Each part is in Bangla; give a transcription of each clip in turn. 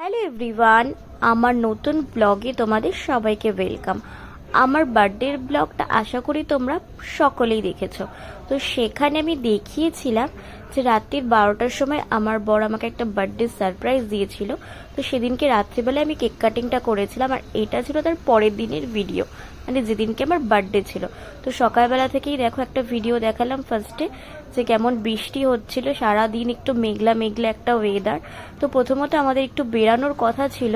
হ্যালো এভরিওয়ান, আমার নতুন ব্লগে তোমাদের সবাইকে ওয়েলকাম। আমার বার্থডের ব্লগটা আশা করি তোমরা সকলেই দেখেছো। তো সেখানে আমি দেখিয়েছিলাম যে রাত্রির 12টার সময় আমার বর আমাকে একটা বার্থডে সারপ্রাইজ দিয়েছিল। তো সেদিনকে রাত্রিবেলায় আমি কেক কাটিংটা করেছিলাম, আর এটা ছিল তার পরের দিনের ভিডিও, মানে যেদিনকে আমার বার্থডে ছিল। তো সকালবেলা থেকেই দেখো একটা ভিডিও দেখালাম ফার্স্টে, যে কেমন বৃষ্টি হচ্ছিল সারাদিন, একটু মেঘলা মেঘলা একটা ওয়েদার। তো প্রথমত আমাদের একটু বেরানোর কথা ছিল,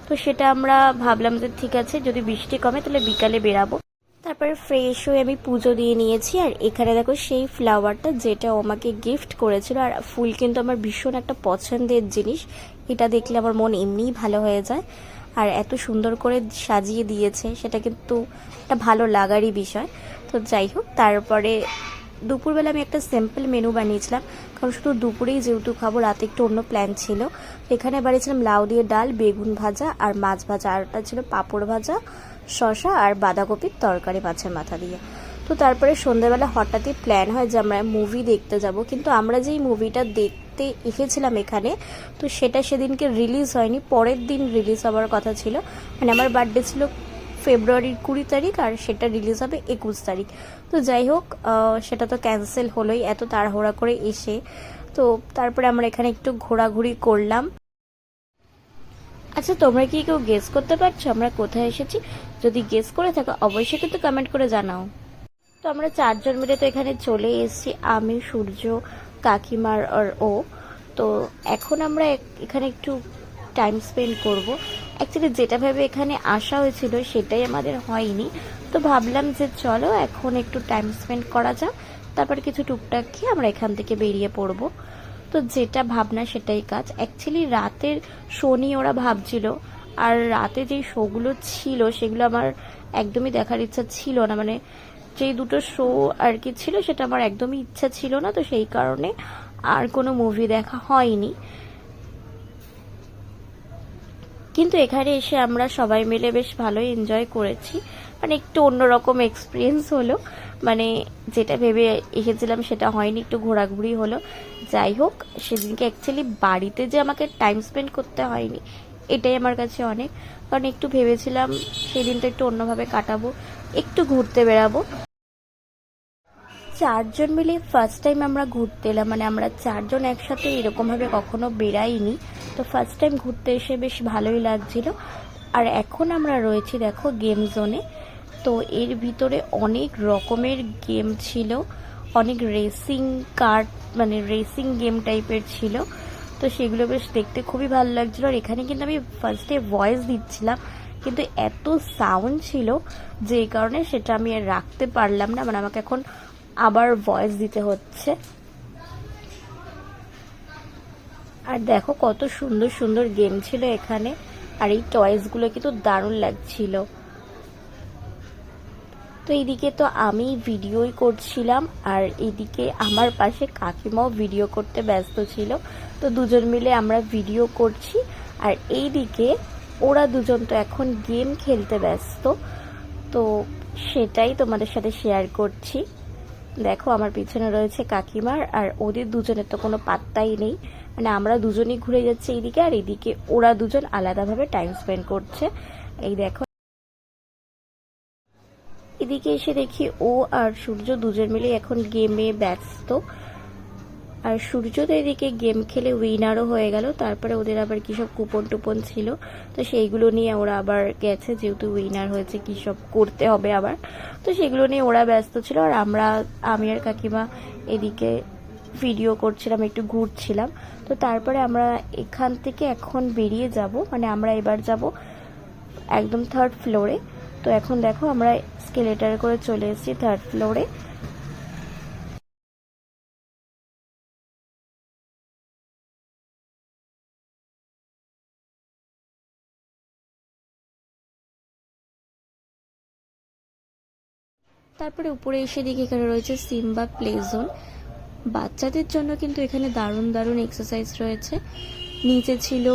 তো সেটা আমরা ভাবলাম যে ঠিক আছে, যদি বৃষ্টি কমে তাহলে বিকালে বেরাবো। তারপরে ফ্রেশ হয়ে আমি পুজো দিয়ে নিয়েছি, আর এখানে দেখো সেই ফ্লাওয়ারটা যেটা ও আমাকে গিফট করেছিল। আর ফুল কিন্তু আমার ভীষণ একটা পছন্দের জিনিস, এটা দেখলে আমার মন এমনিই ভালো হয়ে যায়। আর এত সুন্দর করে সাজিয়ে দিয়েছে, সেটা কিন্তু একটা ভালো লাগারই বিষয়। তো যাই হোক, তারপরে দুপুরবেলা আমি একটা সিম্পল মেনু বানিয়েছিলাম, কারণ শুধু দুপুরেই যেহেতু খাবো, রাতে একটু অন্য প্ল্যান ছিল। এখানে বানিয়েছিলাম লাউ দিয়ে ডাল, বেগুন ভাজা আর মাছ ভাজা, আর ওটা ছিল পাঁপড় ভাজা, শসা আর বাঁধাকপির তরকারি মাছের মাথা দিয়ে। তো তারপরে সন্ধ্যাবেলা হঠাৎই প্ল্যান হয় যে আমরা মুভি দেখতে যাব, কিন্তু আমরা যেই মুভিটা দেখতে এসেছিলাম এখানে, তো সেটা সেদিনকে রিলিজ হয়নি, পরের দিন রিলিজ হওয়ার কথা ছিল। মানে আমার বার্থডে ছিল ফেব্রুয়ারির 20 তারিখ, আর সেটা রিলিজ হবে 21 তারিখ। তো যাই হোক, সেটা তো ক্যান্সেল হলোই এত তাড়াহুড়া করে এসে। তো তারপরে আমরা এখানে একটু ঘোরাঘুরি করলাম। আচ্ছা, তোমরা কি কেউ গেস করতে পারছো আমরা কোথায় এসেছি? যদি গেস করে থাকো অবশ্যই কিন্তু কমেন্ট করে জানাও। তো আমরা 4জন মিলে তো এখানে চলে এসেছি, আমি, সূর্য, কাকিমার আর ও। তো এখন আমরা এখানে একটু টাইম স্পেন্ড করব। অ্যাকচুয়ালি যেটা ভেবে এখানে আসা হয়েছিল সেটাই আমাদের হয়নি, তো ভাবলাম যে চলো এখন একটু টাইম স্পেন্ড করা যাক, তারপর কিছু টুকটাক খেয়ে আমরা এখান থেকে বেরিয়ে পড়ব। তো যেটা ভাবনা সেটাই কাজ। অ্যাকচুয়ালি রাতের শো নিয়ে ওরা ভাবছিল, আর রাতে যেই শোগুলো ছিল সেগুলো আমার একদমই দেখার ইচ্ছা ছিল না। মানে যেই দুটো শো আর কি ছিল সেটা আমার একদমই ইচ্ছা ছিল না, তো সেই কারণে আর কোনো মুভি দেখা হয়নি। কিন্তু এখানে এসে আমরা সবাই মিলে বেশ ভালোই এনজয় করেছি, মানে একটু অন্যরকম এক্সপিরিয়েন্স হলো। মানে যেটা ভেবে এসেছিলাম সেটা হয়নি, একটু ঘোরাঘুরি হলো। যাই হোক, সেদিনকে অ্যাকচুয়ালি বাড়িতে যে আমাকে টাইম স্পেন্ড করতে হয়নি, এটাই আমার কাছে অনেক। কারণ একটু ভেবেছিলাম সেদিনটা একটু অন্যভাবে কাটাবো, একটু ঘুরতে বেরাবো। 4জন মিলে ফার্স্ট টাইম আমরা ঘুরতে এলাম, মানে আমরা 4জন একসাথে এরকমভাবে কখনো বেরাইনি। তো ফার্স্ট টাইম ঘুরতে এসে বেশ ভালোই লাগছিল। আর এখন আমরা রয়েছি দেখো গেম জোনে। তো এর ভিতরে অনেক রকমের গেম ছিল, অনেক রেসিং কার, মানে রেসিং গেম টাইপের ছিল। তো সেগুলো বেশ দেখতে খুবই ভালো লাগছিল। আর এখানে কিন্তু আমি ফার্স্টে ভয়েস দিচ্ছিলাম, কিন্তু এত সাউন্ড ছিল যে কারণে সেটা আমি আর রাখতে পারলাম না, মানে আমাকে এখন আবার ভয়েস দিতে হচ্ছে। আর দেখো কত সুন্দর সুন্দর গেম ছিল এখানে, আর এই টয়েসগুলো কিন্তু দারুণ লাগছিল। তো এইদিকে তো আমি ভিডিওই করছিলাম, আর এইদিকে আমার পাশে কাকিমাও ভিডিও করতে ব্যস্ত ছিল। তো দুজন মিলে আমরা ভিডিও করছি, আর এইদিকে ওরা দুজন তো এখন গেম খেলতে ব্যস্ত। তো সেটাই তোমাদের সাথে শেয়ার করছি। দেখো আমার পিছনে রয়েছে কাকিমার, আর ওদের দুজনের তো কোনো পাত্তাই নেই। মানে আমরা দুজনই ঘুরে যাচ্ছি এইদিকে, আর এইদিকে ওরা দুজন আলাদাভাবে টাইম স্পেন্ড করছে। এই দেখো, এদিকে এসে দেখি ও আর সূর্য দুজন মিলে এখন গেমে ব্যস্ত। আর সূর্য তো এদিকে গেম খেলে উইনারও হয়ে গেল। তারপরে ওদের আবার কী সব কুপন টুপন ছিল, তো সেইগুলো নিয়ে ওরা আবার গেছে, যেহেতু উইনার হয়েছে কী সব করতে হবে আবার। তো সেগুলো নিয়ে ওরা ব্যস্ত ছিল, আর আমি আর কাকিমা এদিকে ভিডিও করছিলাম, একটু ঘুরছিলাম। তো তারপরে আমরা এখান থেকে এখন বেরিয়ে যাব, মানে আমরা এবার যাব একদম 3rd ফ্লোরে। তো এখন দেখো আমরা স্কেলেটারে করে চলে এসেছি 3rd ফ্লোরে। তারপরে উপরে এসে দেখি এখানে রয়েছে সিম্বা প্লে জোন। বাচ্চাদের জন্য কিন্তু এখানে দারুণ দারুণ এক্সারসাইজ রয়েছে। নিচে ছিল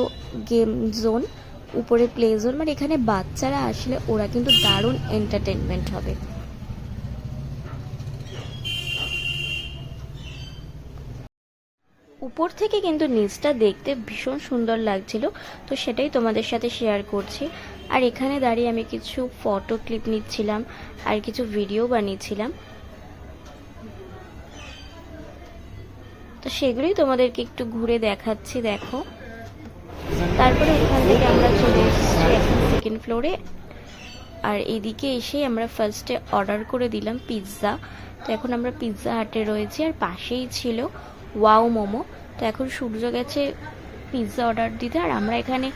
গেম জোন, উপরে প্লে জোন, মানে এখানে বাচ্চারা আসলে ওরা কিন্তু দারুণ এন্টারটেনমেন্ট হবে। উপর থেকে কিন্তু নিচটা দেখতে ভীষণ সুন্দর লাগছিল, তো সেটাই তোমাদের সাথে শেয়ার করছি। আর এখানে দাঁড়িয়ে আমি কিছু ফটো ক্লিপ নিচ্ছিলাম আর কিছু ভিডিও বানিয়েছিলাম, তো সেগুলোই তোমাদেরকে একটু ঘুরে দেখাচ্ছি। দেখো, তারপরে ওখান থেকে আমরা চলে এসেছি এখন সেকেন্ড ফ্লোরে। আর এইদিকে এসে আমরা ফার্স্টে অর্ডার করে দিলাম পিৎজা। তো এখন আমরা পিৎজা হাটে রয়েছি, আর পাশেই ছিল ওয়াও মোমো। তো এখন সূর্য গেছে পিৎজা অর্ডার দিতে, আর আমরা এখানে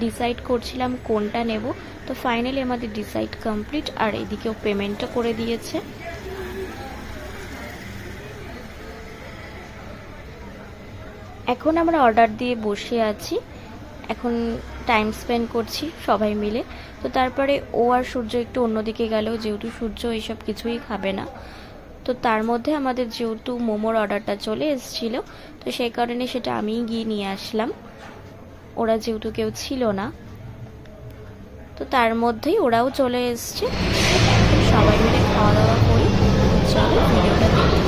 ডিসাইড করছিলাম কোনটা নেব। তো ফাইনালি আমাদের ডিসাইড কমপ্লিট, আর এদিকেও পেমেন্টটা করে দিয়েছে। এখন আমরা অর্ডার দিয়ে বসে আছি, এখন টাইম স্পেন্ড করছি সবাই মিলে। তো তারপরে ও আর সূর্য একটু অন্যদিকে গেল, যেহেতু সূর্য এইসব কিছুই খাবে না। তো তার মধ্যে আমাদের যেহেতু মোমোর অর্ডারটা চলে এসেছিল, তো সেই কারণে সেটা আমিই গিয়ে নিয়ে আসলাম, ওরা যেহেতু কেউ ছিল না। তো তার মধ্যেই ওরাও চলে এসছে, সবাই মিলে খাওয়া দাওয়া করি। চলো ভিডিওটা দেখতে।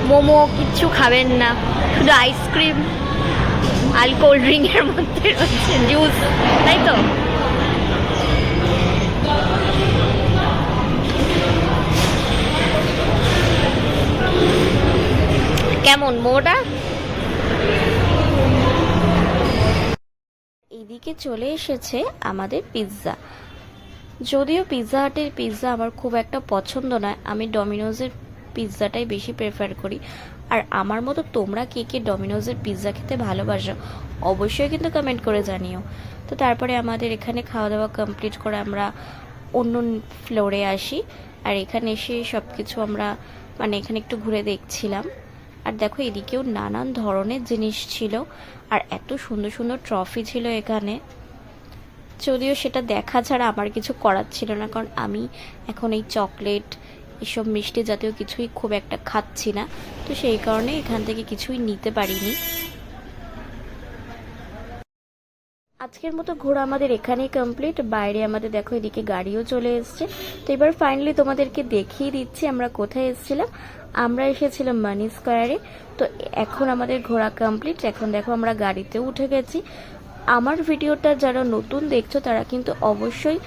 মোমো কিচ্ছু খাবেন না, শুধু আইসক্রিম আর কোল্ড ড্রিঙ্কের মধ্যে রয়েছে জুস, তাই তো? কেমন মোটা? এইদিকে চলে এসেছে আমাদের পিৎজা। যদিও পিৎজা হাটের পিৎজা আমার খুব একটা পছন্দ নয়, আমি ডমিনোজের পিৎজাটাই বেশি প্রেফার করি। আর আমার মতো তোমরা কে কে ডমিনোজের পিৎজা খেতে ভালোবাসো অবশ্যই কিন্তু কমেন্ট করে জানিও। তো তারপরে আমাদের এখানে খাওয়া দাওয়া কমপ্লিট করে আমরা অন্য ফ্লোরে আসি, আর এখানে এসে সব কিছু আমরা মানে এখানে একটু ঘুরে দেখছিলাম। আর দেখো এদিকেও নানান ধরনের জিনিস ছিল, আর এত সুন্দর সুন্দর ট্রফি ছিল এখানে। যদিও সেটা দেখা ছাড়া আমার কিছু করার ছিল না, কারণ আমি এখন এই চকলেট এসব মিষ্টি জাতীয় কিছুই খুব একটা খাচ্ছি না, তো সেই কারণে এখান থেকে কিছুই নিতে পারিনি। আজকের মতো ঘোরা আমাদের এখানেই কমপ্লিট। বাইরে আমাদের দেখো এদিকে গাড়িও চলে এসছে। তো এবার ফাইনালি তোমাদেরকে দেখিয়ে দিচ্ছি আমরা কোথায় এসেছিলাম। আমরা এসেছিলাম মানি স্কোয়ারে। তো এখন আমাদের ঘোরা কমপ্লিট, এখন দেখো আমরা গাড়িতেও উঠে গেছি। আমার ভিডিওটা যারা নতুন দেখছো তারা কিন্তু অবশ্যই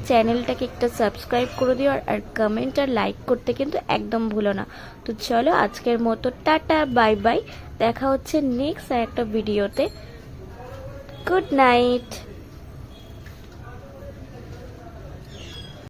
চ্যানেলটাকে একটা সাবস্ক্রাইব করে দিও, আর কমেন্ট আর লাইক করতে কিন্তু একদম ভুলো না। তো চলো আজকের মতো টাটা বাই বাই, দেখা হচ্ছে নেক্সট একটা ভিডিওতে। Good night.